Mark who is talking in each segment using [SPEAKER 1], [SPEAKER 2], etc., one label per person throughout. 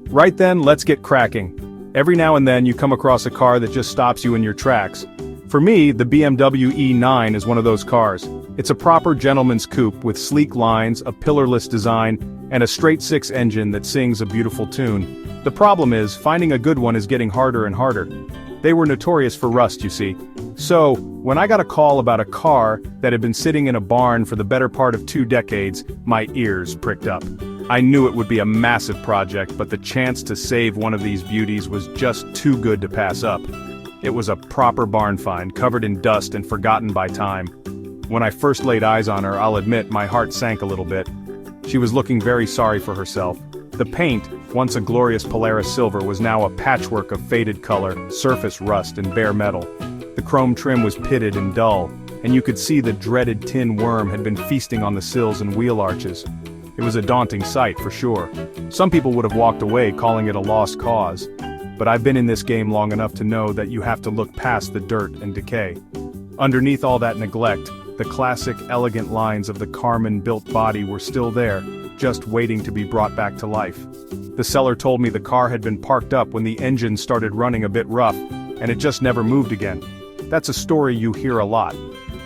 [SPEAKER 1] Right then, let's get cracking. Every now and then you come across a car that just stops you in your tracks. For me, the BMW E9 is one of those cars. It's a proper gentleman's coupe with sleek lines, a pillarless design, and a straight-six engine that sings a beautiful tune. The problem is, finding a good one is getting harder and harder. They were notorious for rust, you see. So, when I got a call about a car that had been sitting in a barn for the better part of 2 decades, my ears pricked up. I knew it would be a massive project, but the chance to save one of these beauties was just too good to pass up. It was a proper barn find, covered in dust and forgotten by time. When I first laid eyes on her, I'll admit my heart sank a little bit. She was looking very sorry for herself. The paint, once a glorious Polaris silver, was now a patchwork of faded color, surface rust, and bare metal. The chrome trim was pitted and dull, and you could see the dreaded tin worm had been feasting on the sills and wheel arches. It was a daunting sight, for sure. Some people would have walked away calling it a lost cause. But I've been in this game long enough to know that you have to look past the dirt and decay. Underneath all that neglect, the classic, elegant lines of the Carmen-built body were still there, just waiting to be brought back to life. The seller told me the car had been parked up when the engine started running a bit rough, and it just never moved again. That's a story you hear a lot.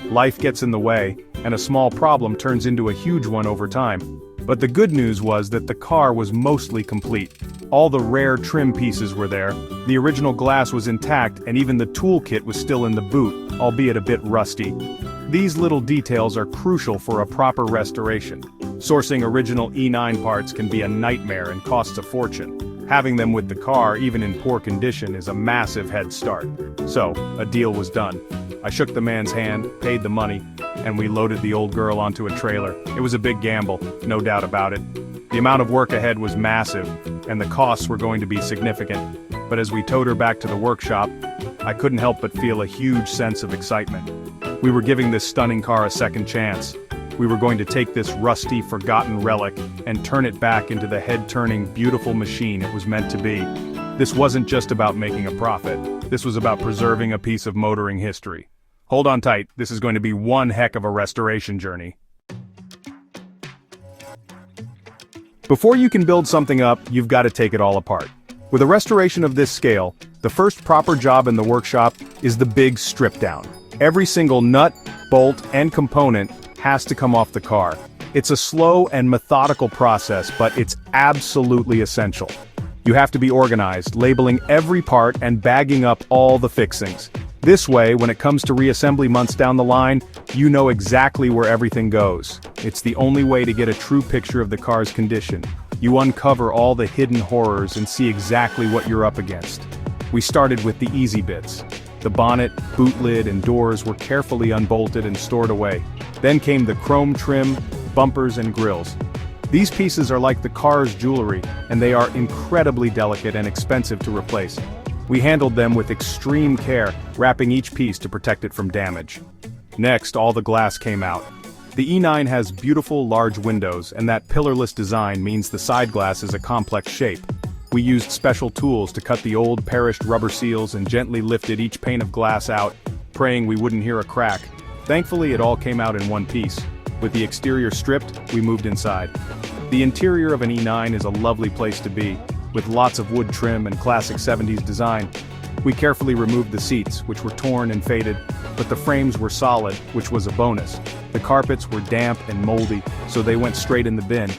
[SPEAKER 1] Life gets in the way, and a small problem turns into a huge one over time. But the good news was that the car was mostly complete. All the rare trim pieces were there, the original glass was intact, and even the toolkit was still in the boot, albeit a bit rusty. These little details are crucial for a proper restoration. Sourcing original E9 parts can be a nightmare and costs a fortune. Having them with the car, even in poor condition, is a massive head start. So, a deal was done. I shook the man's hand, paid the money, and we loaded the old girl onto a trailer. It was a big gamble, no doubt about it. The amount of work ahead was massive, and the costs were going to be significant. But as we towed her back to the workshop, I couldn't help but feel a huge sense of excitement. We were giving this stunning car a second chance. We were going to take this rusty, forgotten relic and turn it back into the head-turning, beautiful machine it was meant to be. This wasn't just about making a profit. This was about preserving a piece of motoring history. Hold on tight, this is going to be one heck of a restoration journey. Before you can build something up, you've got to take it all apart. With a restoration of this scale, the first proper job in the workshop is the big strip down. Every single nut, bolt, and component has to come off the car. It's a slow and methodical process, but it's absolutely essential. You have to be organized, labeling every part and bagging up all the fixings. This way, when it comes to reassembly months down the line, you know exactly where everything goes. It's the only way to get a true picture of the car's condition. You uncover all the hidden horrors and see exactly what you're up against. We started with the easy bits. The bonnet, boot lid, and doors were carefully unbolted and stored away. Then came the chrome trim, bumpers, and grills. These pieces are like the car's jewelry, and they are incredibly delicate and expensive to replace. We handled them with extreme care, wrapping each piece to protect it from damage. Next, all the glass came out. The E9 has beautiful large windows, and that pillarless design means the side glass is a complex shape. We used special tools to cut the old perished rubber seals and gently lifted each pane of glass out, praying we wouldn't hear a crack. Thankfully, it all came out in one piece. With the exterior stripped, we moved inside. The interior of an E9 is a lovely place to be, with lots of wood trim and classic 70s design. We carefully removed the seats, which were torn and faded, but the frames were solid, which was a bonus. The carpets were damp and moldy, so they went straight in the bin.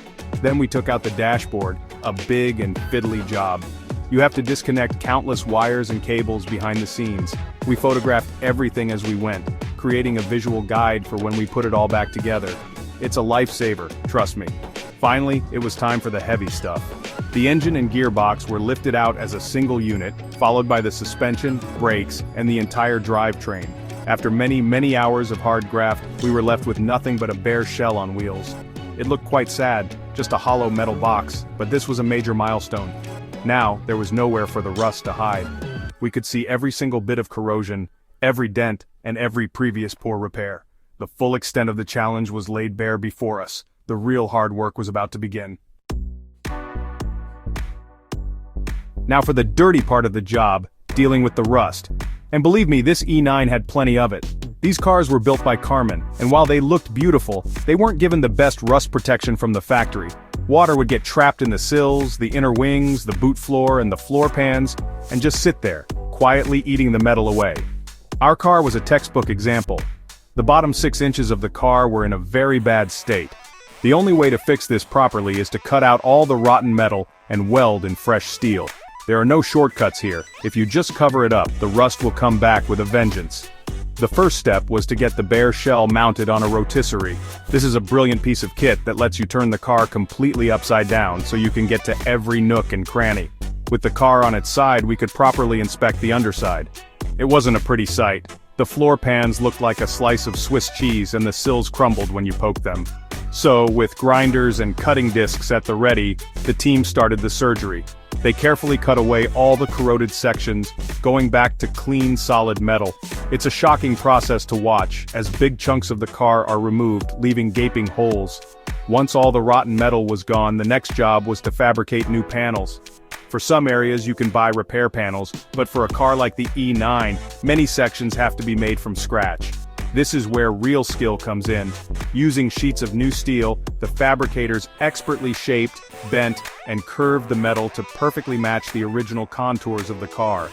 [SPEAKER 1] Then we took out the dashboard, a big and fiddly job. You have to disconnect countless wires and cables behind the scenes. We photographed everything as we went, creating a visual guide for when we put it all back together. It's a lifesaver, trust me. Finally, it was time for the heavy stuff. The engine and gearbox were lifted out as a single unit, followed by the suspension, brakes, and the entire drivetrain. After many hours of hard graft, we were left with nothing but a bare shell on wheels. It looked quite sad, just a hollow metal box, but this was a major milestone. Now, there was nowhere for the rust to hide. We could see every single bit of corrosion, every dent, and every previous poor repair. The full extent of the challenge was laid bare before us. The real hard work was about to begin. Now for the dirty part of the job, dealing with the rust. And believe me, this E9 had plenty of it. These cars were built by Carmen, and while they looked beautiful, they weren't given the best rust protection from the factory. Water would get trapped in the sills, the inner wings, the boot floor, and the floor pans, and just sit there, quietly eating the metal away. Our car was a textbook example. The bottom 6 inches of the car were in a very bad state. The only way to fix this properly is to cut out all the rotten metal and weld in fresh steel. There are no shortcuts here. If you just cover it up, the rust will come back with a vengeance. The first step was to get the bare shell mounted on a rotisserie. This is a brilliant piece of kit that lets you turn the car completely upside down so you can get to every nook and cranny. With the car on its side, we could properly inspect the underside. It wasn't a pretty sight. The floor pans looked like a slice of Swiss cheese and the sills crumbled when you poked them. So, with grinders and cutting discs at the ready, the team started the surgery. They carefully cut away all the corroded sections, going back to clean, solid metal. It's a shocking process to watch, as big chunks of the car are removed, leaving gaping holes. Once all the rotten metal was gone, the next job was to fabricate new panels. For some areas you can buy repair panels, but for a car like the E9, many sections have to be made from scratch. This is where real skill comes in. Using sheets of new steel, the fabricators expertly shaped, bent, and curved the metal to perfectly match the original contours of the car.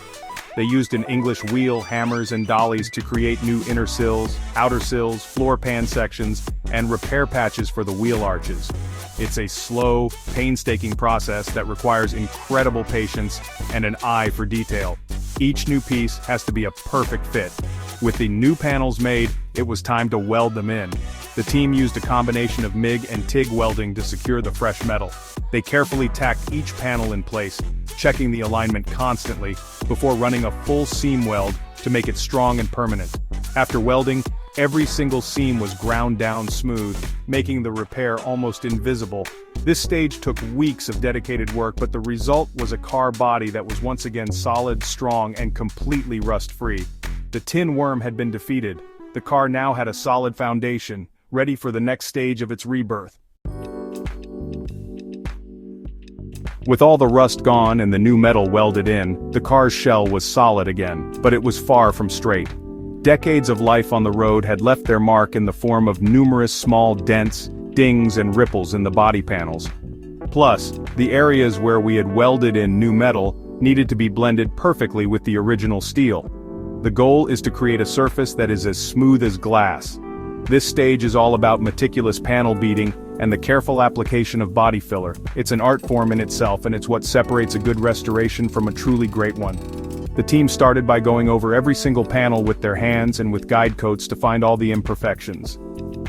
[SPEAKER 1] They used an English wheel, hammers, and dollies to create new inner sills, outer sills, floor pan sections, and repair patches for the wheel arches. It's a slow, painstaking process that requires incredible patience and an eye for detail. Each new piece has to be a perfect fit. With the new panels made, it was time to weld them in. The team used a combination of MIG and TIG welding to secure the fresh metal. They carefully tacked each panel in place, checking the alignment constantly, before running a full seam weld to make it strong and permanent. After welding, every single seam was ground down smooth, making the repair almost invisible. This stage took weeks of dedicated work, but the result was a car body that was once again solid, strong, and completely rust-free. The tin worm had been defeated. The car now had a solid foundation, ready for the next stage of its rebirth. With all the rust gone and the new metal welded in, the car's shell was solid again, but it was far from straight. Decades of life on the road had left their mark in the form of numerous small dents, dings, and ripples in the body panels. Plus, the areas where we had welded in new metal needed to be blended perfectly with the original steel. The goal is to create a surface that is as smooth as glass. This stage is all about meticulous panel beating and the careful application of body filler. It's an art form in itself, and it's what separates a good restoration from a truly great one. The team started by going over every single panel with their hands and with guide coats to find all the imperfections.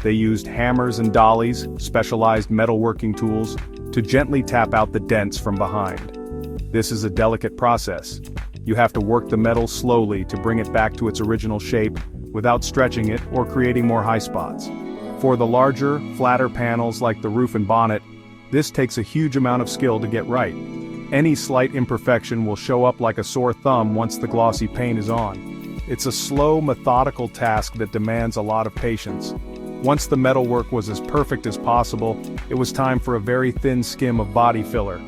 [SPEAKER 1] They used hammers and dollies, specialized metalworking tools, to gently tap out the dents from behind. This is a delicate process. You have to work the metal slowly to bring it back to its original shape, without stretching it or creating more high spots. For the larger, flatter panels like the roof and bonnet, this takes a huge amount of skill to get right. Any slight imperfection will show up like a sore thumb once the glossy paint is on. It's a slow, methodical task that demands a lot of patience. Once the metalwork was as perfect as possible, it was time for a very thin skim of body filler.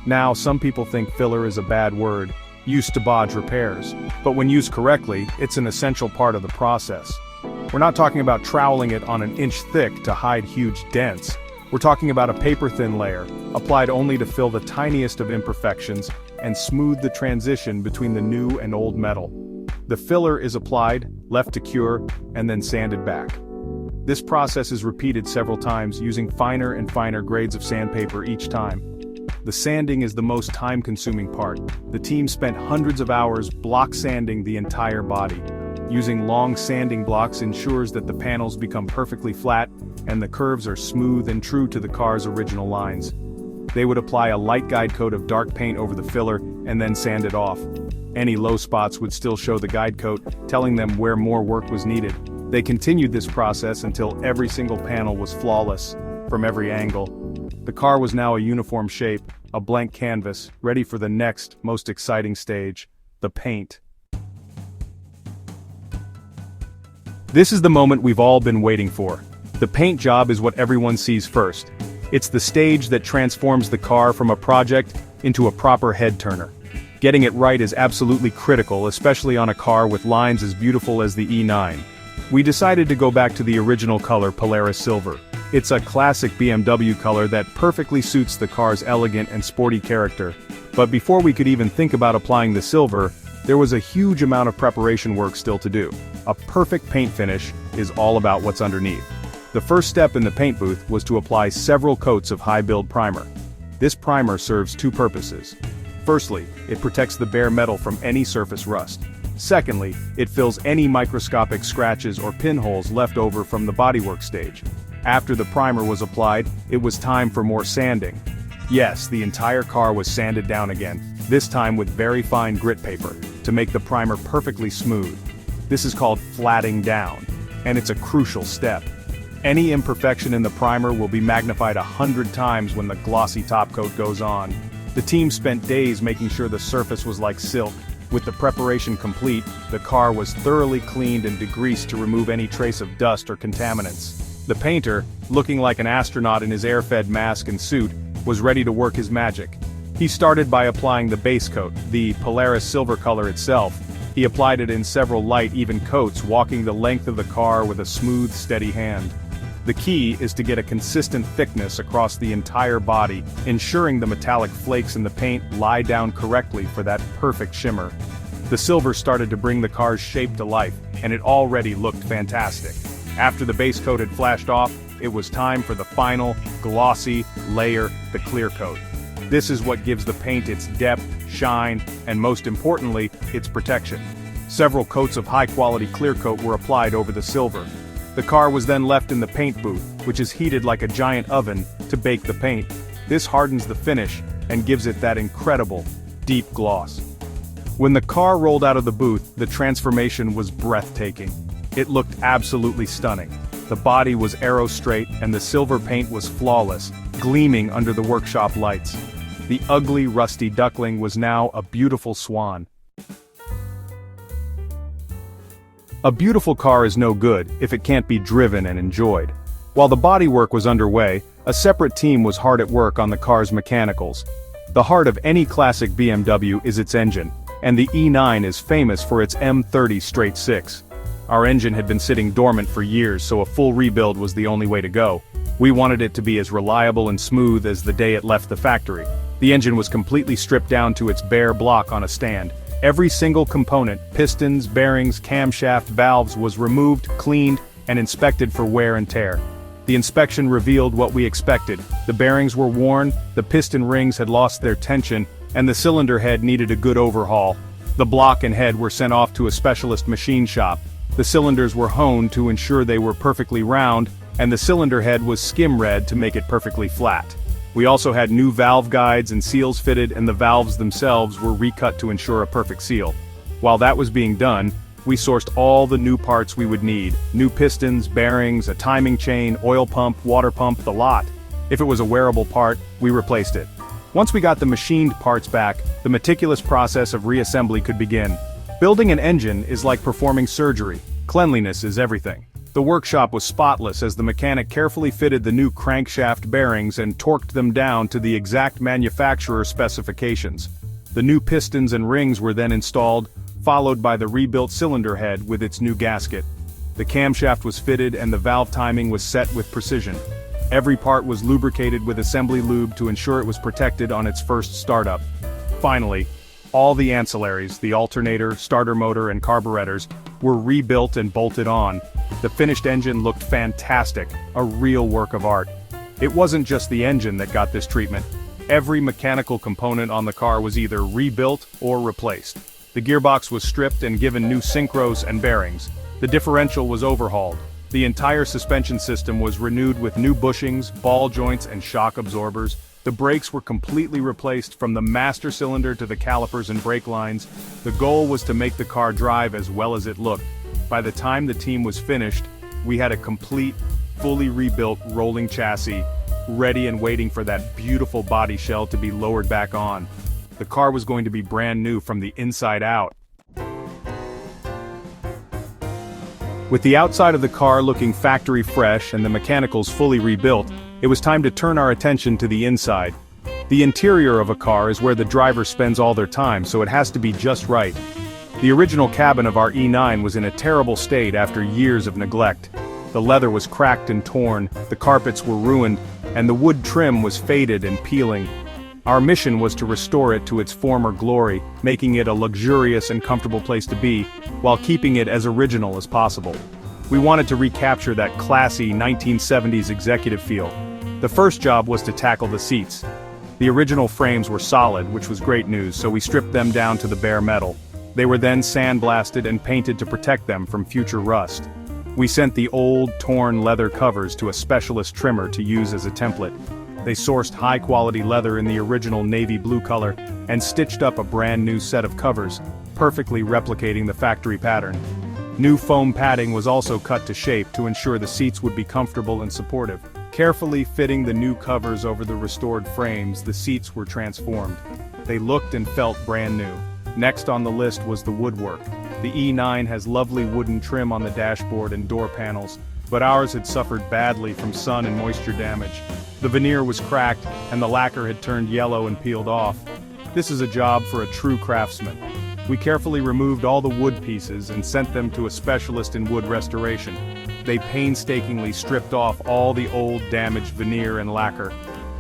[SPEAKER 1] Now, some people think filler is a bad word, used to bodge repairs, but when used correctly, it's an essential part of the process. We're not talking about troweling it on an inch thick to hide huge dents. We're talking about a paper-thin layer, applied only to fill the tiniest of imperfections and smooth the transition between the new and old metal. The filler is applied, left to cure, and then sanded back. This process is repeated several times using finer and finer grades of sandpaper each time. The sanding is the most time-consuming part. The team spent hundreds of hours block sanding the entire body. Using long sanding blocks ensures that the panels become perfectly flat and the curves are smooth and true to the car's original lines. They would apply a light guide coat of dark paint over the filler and then sand it off. Any low spots would still show the guide coat, telling them where more work was needed. They continued this process until every single panel was flawless, from every angle. The car was now a uniform shape, a blank canvas, ready for the next, most exciting stage, the paint. This is the moment we've all been waiting for. The paint job is what everyone sees first. It's the stage that transforms the car from a project into a proper head-turner. Getting it right is absolutely critical, especially on a car with lines as beautiful as the E9. We decided to go back to the original color Polaris Silver. It's a classic BMW color that perfectly suits the car's elegant and sporty character. But before we could even think about applying the silver, there was a huge amount of preparation work still to do. A perfect paint finish is all about what's underneath. The first step in the paint booth was to apply several coats of high-build primer. This primer serves two purposes. Firstly, it protects the bare metal from any surface rust. Secondly, it fills any microscopic scratches or pinholes left over from the bodywork stage. After the primer was applied, it was time for more sanding. Yes, the entire car was sanded down again, this time with very fine grit paper, to make the primer perfectly smooth. This is called flatting down, and it's a crucial step. Any imperfection in the primer will be magnified 100 times when the glossy top coat goes on. The team spent days making sure the surface was like silk. With the preparation complete, the car was thoroughly cleaned and degreased to remove any trace of dust or contaminants. The painter, looking like an astronaut in his air-fed mask and suit, was ready to work his magic. He started by applying the base coat, the Polaris silver color itself. He applied it in several light, even coats, walking the length of the car with a smooth, steady hand. The key is to get a consistent thickness across the entire body, ensuring the metallic flakes in the paint lie down correctly for that perfect shimmer. The silver started to bring the car's shape to life, and it already looked fantastic. After the base coat had flashed off, it was time for the final, glossy layer, the clear coat. This is what gives the paint its depth, shine, and most importantly, its protection. Several coats of high-quality clear coat were applied over the silver. The car was then left in the paint booth, which is heated like a giant oven, to bake the paint. This hardens the finish, and gives it that incredible, deep gloss. When the car rolled out of the booth, the transformation was breathtaking. It looked absolutely stunning. The body was arrow straight, and the silver paint was flawless, gleaming under the workshop lights. The ugly, rusty duckling was now a beautiful swan. A beautiful car is no good if it can't be driven and enjoyed. While the bodywork was underway, a separate team was hard at work on the car's mechanicals. The heart of any classic BMW is its engine, and the E9 is famous for its M30 straight six. Our engine had been sitting dormant for years, so a full rebuild was the only way to go. We wanted it to be as reliable and smooth as the day it left the factory. The engine was completely stripped down to its bare block on a stand. Every single component, pistons, bearings, camshaft, valves, was removed, cleaned, and inspected for wear and tear. The inspection revealed what we expected. The bearings were worn, the piston rings had lost their tension, and the cylinder head needed a good overhaul. The block and head were sent off to a specialist machine shop. The cylinders were honed to ensure they were perfectly round, and the cylinder head was skim-read to make it perfectly flat. We also had new valve guides and seals fitted, and the valves themselves were recut to ensure a perfect seal. While that was being done, we sourced all the new parts we would need: new pistons, bearings, a timing chain, oil pump, water pump, the lot. If it was a wearable part, we replaced it. Once we got the machined parts back, the meticulous process of reassembly could begin. Building an engine is like performing surgery. Cleanliness is everything. The workshop was spotless as the mechanic carefully fitted the new crankshaft bearings and torqued them down to the exact manufacturer specifications. The new pistons and rings were then installed, followed by the rebuilt cylinder head with its new gasket. The camshaft was fitted and the valve timing was set with precision. Every part was lubricated with assembly lube to ensure it was protected on its first startup. Finally, all the ancillaries, the alternator, starter motor, and carburetors, were rebuilt and bolted on. The finished engine looked fantastic, a real work of art. It wasn't just the engine that got this treatment. Every mechanical component on the car was either rebuilt or replaced. The gearbox was stripped and given new synchros and bearings. The differential was overhauled. The entire suspension system was renewed with new bushings, ball joints, and shock absorbers. The brakes were completely replaced from the master cylinder to the calipers and brake lines. The goal was to make the car drive as well as it looked. By the time the team was finished, we had a complete, fully rebuilt rolling chassis, ready and waiting for that beautiful body shell to be lowered back on. The car was going to be brand new from the inside out. With the outside of the car looking factory fresh and the mechanicals fully rebuilt, it was time to turn our attention to the inside. The interior of a car is where the driver spends all their time, so it has to be just right. The original cabin of our E9 was in a terrible state after years of neglect. The leather was cracked and torn, the carpets were ruined, and the wood trim was faded and peeling. Our mission was to restore it to its former glory, making it a luxurious and comfortable place to be, while keeping it as original as possible. We wanted to recapture that classy 1970s executive feel. The first job was to tackle the seats. The original frames were solid, which was great news, so we stripped them down to the bare metal. They were then sandblasted and painted to protect them from future rust. We sent the old, torn leather covers to a specialist trimmer to use as a template. They sourced high-quality leather in the original navy blue color and stitched up a brand new set of covers, perfectly replicating the factory pattern. New foam padding was also cut to shape to ensure the seats would be comfortable and supportive. Carefully fitting the new covers over the restored frames, the seats were transformed. They looked and felt brand new. Next on the list was the woodwork. The E9 has lovely wooden trim on the dashboard and door panels, but ours had suffered badly from sun and moisture damage. The veneer was cracked, and the lacquer had turned yellow and peeled off. This is a job for a true craftsman. We carefully removed all the wood pieces and sent them to a specialist in wood restoration. They painstakingly stripped off all the old damaged veneer and lacquer.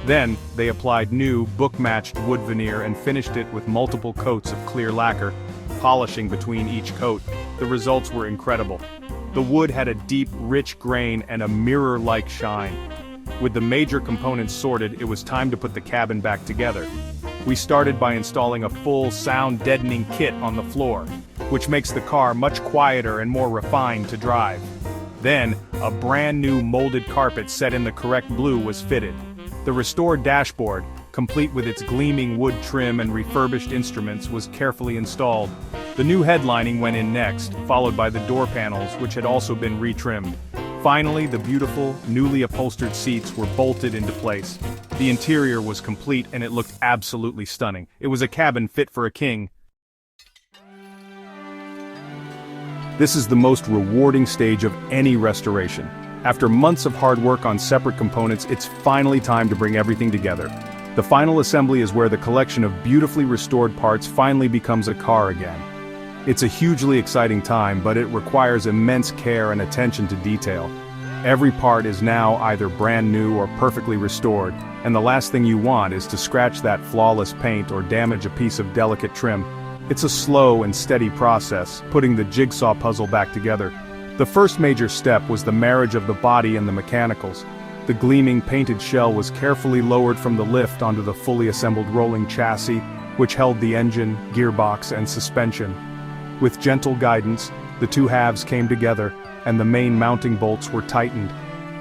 [SPEAKER 1] Then, they applied new, book-matched wood veneer and finished it with multiple coats of clear lacquer, polishing between each coat. The results were incredible. The wood had a deep, rich grain and a mirror-like shine. With the major components sorted, it was time to put the cabin back together. We started by installing a full sound-deadening kit on the floor, which makes the car much quieter and more refined to drive. Then, a brand new molded carpet set in the correct blue was fitted. The restored dashboard, complete with its gleaming wood trim and refurbished instruments, was carefully installed. The new headlining went in next, followed by the door panels, which had also been retrimmed. Finally, the beautiful, newly upholstered seats were bolted into place. The interior was complete and it looked absolutely stunning. It was a cabin fit for a king. This is the most rewarding stage of any restoration. After months of hard work on separate components, it's finally time to bring everything together. The final assembly is where the collection of beautifully restored parts finally becomes a car again. It's a hugely exciting time, but it requires immense care and attention to detail. Every part is now either brand new or perfectly restored, and the last thing you want is to scratch that flawless paint or damage a piece of delicate trim. It's a slow and steady process, putting the jigsaw puzzle back together. The first major step was the marriage of the body and the mechanicals. The gleaming painted shell was carefully lowered from the lift onto the fully assembled rolling chassis, which held the engine, gearbox, and suspension. With gentle guidance, the two halves came together, and the main mounting bolts were tightened.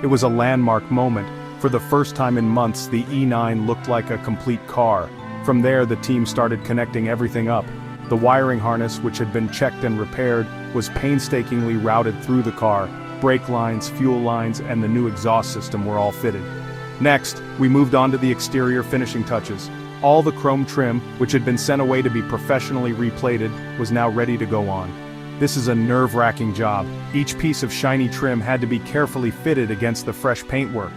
[SPEAKER 1] It was a landmark moment. For the first time in months, the E9 looked like a complete car. From there, the team started connecting everything up. The wiring harness, which had been checked and repaired, was painstakingly routed through the car. Brake lines, fuel lines, and the new exhaust system were all fitted. Next, we moved on to the exterior finishing touches. All the chrome trim, which had been sent away to be professionally replated, was now ready to go on. This is a nerve-wracking job. Each piece of shiny trim had to be carefully fitted against the fresh paintwork.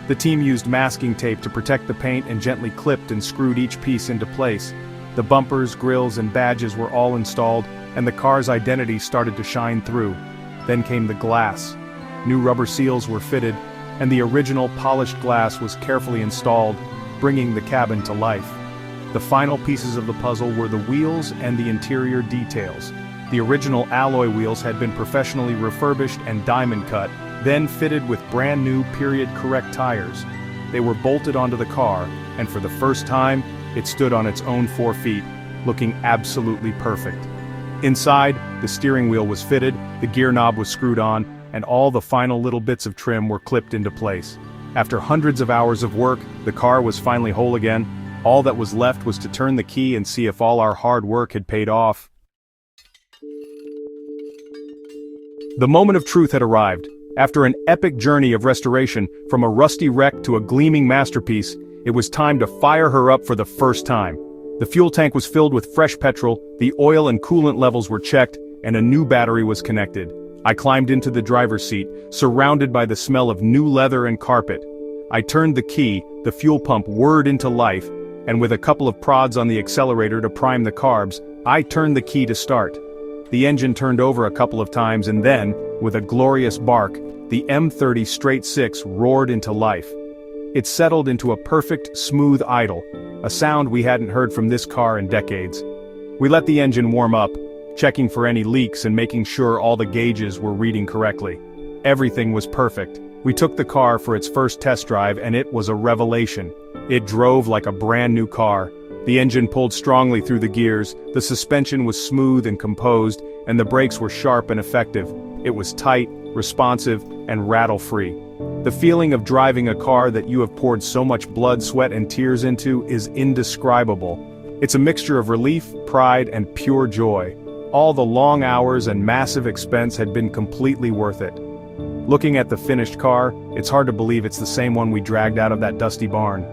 [SPEAKER 1] The team used masking tape to protect the paint and gently clipped and screwed each piece into place. The bumpers, grills, and badges were all installed, and the car's identity started to shine through. Then came the glass. New rubber seals were fitted, and the original polished glass was carefully installed, bringing the cabin to life. The final pieces of the puzzle were the wheels and the interior details. The original alloy wheels had been professionally refurbished and diamond cut, then fitted with brand new period-correct tires. They were bolted onto the car, and for the first time, it stood on its own 4 feet, looking absolutely perfect. Inside, the steering wheel was fitted, the gear knob was screwed on, and all the final little bits of trim were clipped into place. After hundreds of hours of work, the car was finally whole again. All that was left was to turn the key and see if all our hard work had paid off. The moment of truth had arrived. After an epic journey of restoration, from a rusty wreck to a gleaming masterpiece, it was time to fire her up for the first time. The fuel tank was filled with fresh petrol, the oil and coolant levels were checked, and a new battery was connected. I climbed into the driver's seat, surrounded by the smell of new leather and carpet. I turned the key, the fuel pump whirred into life, and with a couple of prods on the accelerator to prime the carbs, I turned the key to start. The engine turned over a couple of times and then, with a glorious bark, the M30 Straight 6 roared into life. It settled into a perfect, smooth idle, a sound we hadn't heard from this car in decades. We let the engine warm up, checking for any leaks and making sure all the gauges were reading correctly. Everything was perfect. We took the car for its first test drive and it was a revelation. It drove like a brand new car. The engine pulled strongly through the gears, the suspension was smooth and composed, and the brakes were sharp and effective. It was tight, responsive, and rattle-free. The feeling of driving a car that you have poured so much blood, sweat, and tears into is indescribable. It's a mixture of relief, pride, and pure joy. All the long hours and massive expense had been completely worth it. Looking at the finished car, it's hard to believe it's the same one we dragged out of that dusty barn.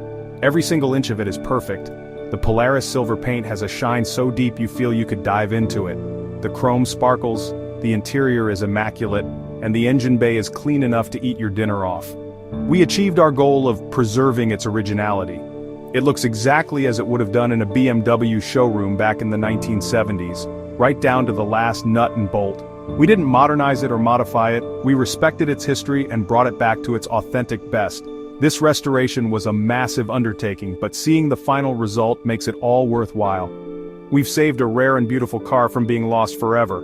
[SPEAKER 1] Every single inch of it is perfect. The Polaris silver paint has a shine so deep you feel you could dive into it. The chrome sparkles, the interior is immaculate, and the engine bay is clean enough to eat your dinner off. We achieved our goal of preserving its originality. It looks exactly as it would have done in a BMW showroom back in the 1970s, right down to the last nut and bolt. We didn't modernize it or modify it, we respected its history and brought it back to its authentic best. This restoration was a massive undertaking, but seeing the final result makes it all worthwhile. We've saved a rare and beautiful car from being lost forever.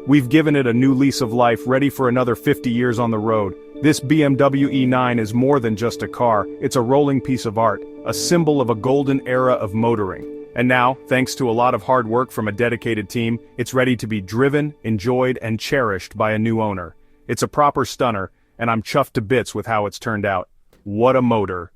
[SPEAKER 1] We've given it a new lease of life, ready for another 50 years on the road. This BMW E9 is more than just a car, it's a rolling piece of art, a symbol of a golden era of motoring. And now, thanks to a lot of hard work from a dedicated team, it's ready to be driven, enjoyed, and cherished by a new owner. It's a proper stunner, and I'm chuffed to bits with how it's turned out. What a motor.